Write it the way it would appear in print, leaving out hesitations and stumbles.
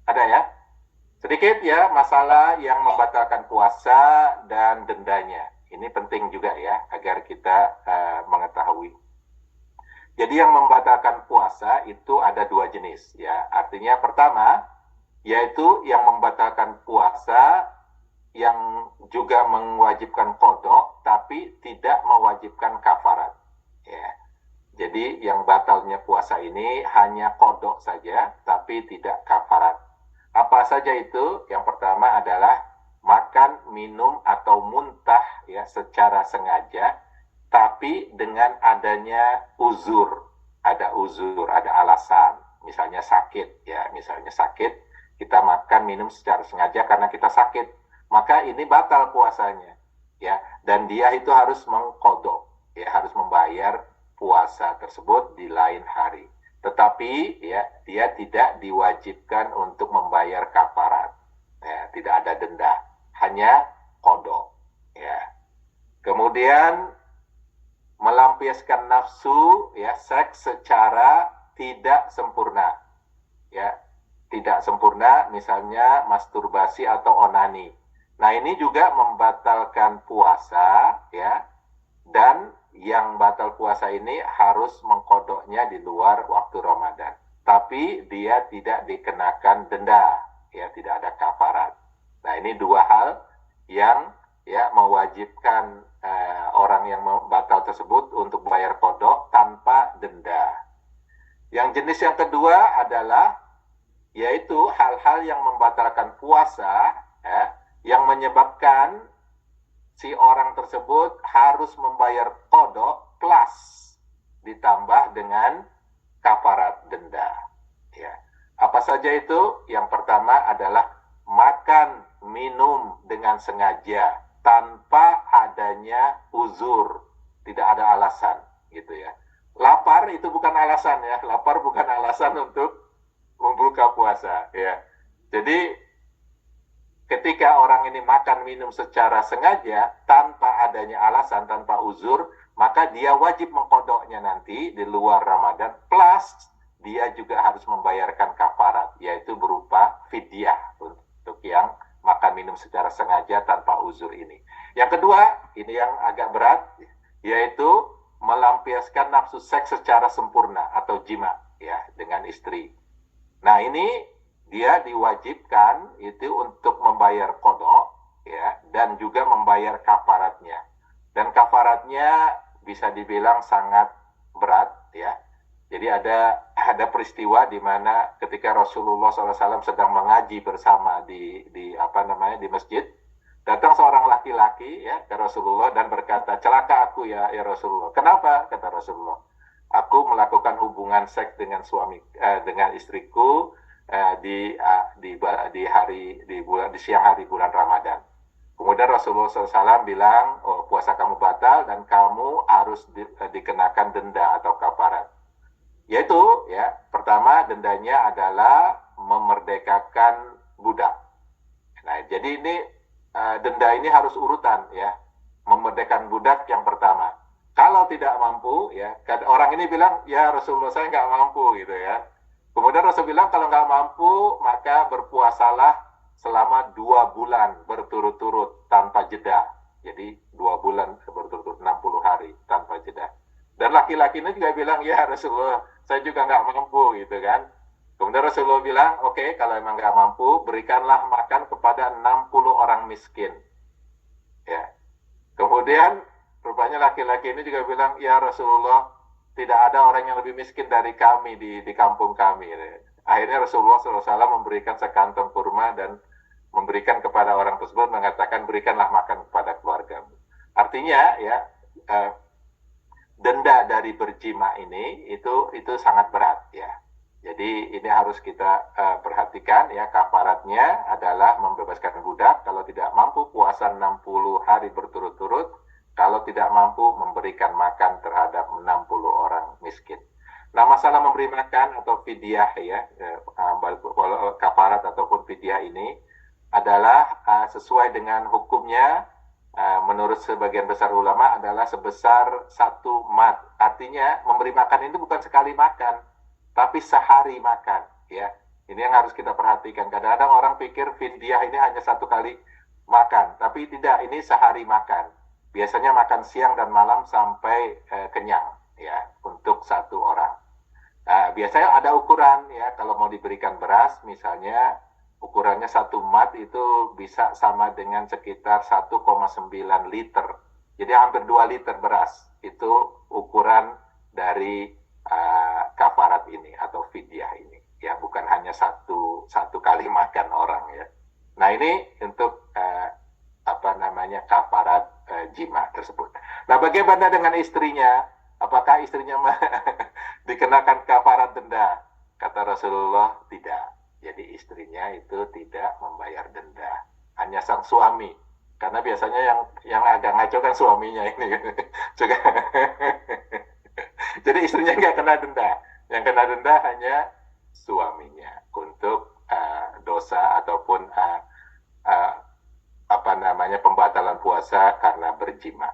Ada ya? Sedikit ya masalah yang membatalkan puasa dan dendanya. Ini penting juga ya agar kita mengetahui. Jadi yang membatalkan puasa itu ada dua jenis ya. Artinya pertama yaitu yang membatalkan puasa yang juga mewajibkan qadha tapi tidak mewajibkan kafarat. Ya. Jadi yang batalnya puasa ini hanya qadha saja tapi tidak kafarat. Apa saja itu? Yang pertama adalah makan, minum atau muntah ya secara sengaja tapi dengan adanya uzur, ada alasan, misalnya sakit ya, misalnya sakit, kita makan minum secara sengaja karena kita sakit, maka ini batal puasanya ya, dan dia itu harus mengqadha ya, harus membayar puasa tersebut di lain hari. Tetapi ya dia tidak diwajibkan untuk membayar kafarat, ya, tidak ada denda, hanya qadha ya. Kemudian melampiaskan nafsu ya, seks secara tidak sempurna ya, tidak sempurna, misalnya masturbasi atau onani. Nah ini juga membatalkan puasa ya, dan yang batal puasa ini harus mengkodoknya di luar waktu Ramadan, tapi dia tidak dikenakan denda ya, tidak ada kafarat. Nah ini dua hal yang ya mewajibkan orang yang batal tersebut untuk bayar kodok tanpa denda. Yang jenis yang kedua adalah yaitu hal-hal yang membatalkan puasa ya, yang menyebabkan si orang tersebut harus membayar kodok plus ditambah dengan kafarat denda ya. Apa saja itu? Yang pertama adalah makan minum dengan sengaja tanpa adanya uzur, tidak ada alasan gitu ya. Lapar itu bukan alasan ya, lapar bukan alasan untuk membuka puasa ya. Jadi ketika orang ini makan minum secara sengaja tanpa adanya alasan, tanpa uzur, maka dia wajib mengkodoknya nanti di luar Ramadan, plus dia juga harus membayarkan kafarat, yaitu berupa fidyah untuk yang makan minum secara sengaja tanpa uzur ini. Yang kedua, ini yang agak berat, yaitu melampiaskan nafsu seks secara sempurna atau jima ya dengan istri. Nah ini dia diwajibkan itu untuk membayar qadha ya, dan juga membayar kafaratnya. Dan kafaratnya bisa dibilang sangat berat ya. Jadi ada peristiwa di mana ketika Rasulullah SAW sedang mengaji bersama di masjid, datang seorang laki-laki ya ke Rasulullah dan berkata, celaka aku ya Rasulullah. Kenapa? Kata Rasulullah, aku melakukan hubungan seks dengan dengan istriku di siang hari bulan Ramadan. Kemudian Rasulullah SAW bilang, oh, puasa kamu batal dan kamu harus dikenakan denda atau kafarat. Yaitu ya, pertama dendanya adalah memerdekakan budak. Nah, jadi ini denda ini harus urutan ya. Memerdekakan budak yang pertama. Kalau tidak mampu ya, orang ini bilang, ya Rasulullah saya nggak mampu gitu ya. Kemudian Rasul bilang kalau nggak mampu maka berpuasalah selama 2 bulan berturut-turut tanpa jeda. Jadi 2 bulan berturut-turut 60 hari tanpa jeda. Dan laki-laki ini juga bilang, ya Rasulullah saya juga nggak mampu gitu kan. Kemudian Rasulullah bilang, oke, kalau emang nggak mampu, berikanlah makan kepada 60 orang miskin. Ya. Kemudian rupanya laki-laki ini juga bilang, ya Rasulullah, tidak ada orang yang lebih miskin dari kami di kampung kami. Akhirnya Rasulullah SAW memberikan sekantong kurma dan memberikan kepada orang tersebut, mengatakan berikanlah makan kepada keluargamu. Artinya ya, denda dari berjima ini itu sangat berat ya. Jadi ini harus kita perhatikan ya, kafaratnya adalah membebaskan budak kalau tidak mampu puasa 60 hari berturut-turut, kalau tidak mampu memberikan makan terhadap 60 orang miskin. Nah, masalah memberi makan atau fidyah ya, kafarat ataupun fidyah ini adalah sesuai dengan hukumnya. Menurut sebagian besar ulama adalah sebesar 1 mat. Artinya memberi makan itu bukan sekali makan, tapi sehari makan ya. Ini yang harus kita perhatikan. Kadang-kadang orang pikir fidyah ini hanya satu kali makan, tapi tidak, ini sehari makan. Biasanya makan siang dan malam sampai kenyang ya untuk satu orang. Biasanya ada ukuran ya, kalau mau diberikan beras misalnya ukurannya 1 mat itu bisa sama dengan sekitar 1,9 liter. Jadi hampir 2 liter beras itu ukuran dari kafarat ini atau fidyah ini. Ya, bukan hanya satu kali makan orang ya. Nah, ini untuk kafarat jima tersebut. Nah, bagaimana dengan istrinya? Apakah istrinya dikenakan kafarat denda? Kata Rasulullah, tidak. Jadi istrinya itu tidak membayar denda, hanya sang suami. Karena biasanya yang agak ngaco kan suaminya ini. Juga. Jadi istrinya nggak kena denda. Yang kena denda hanya suaminya untuk dosa ataupun pembatalan puasa karena berjima.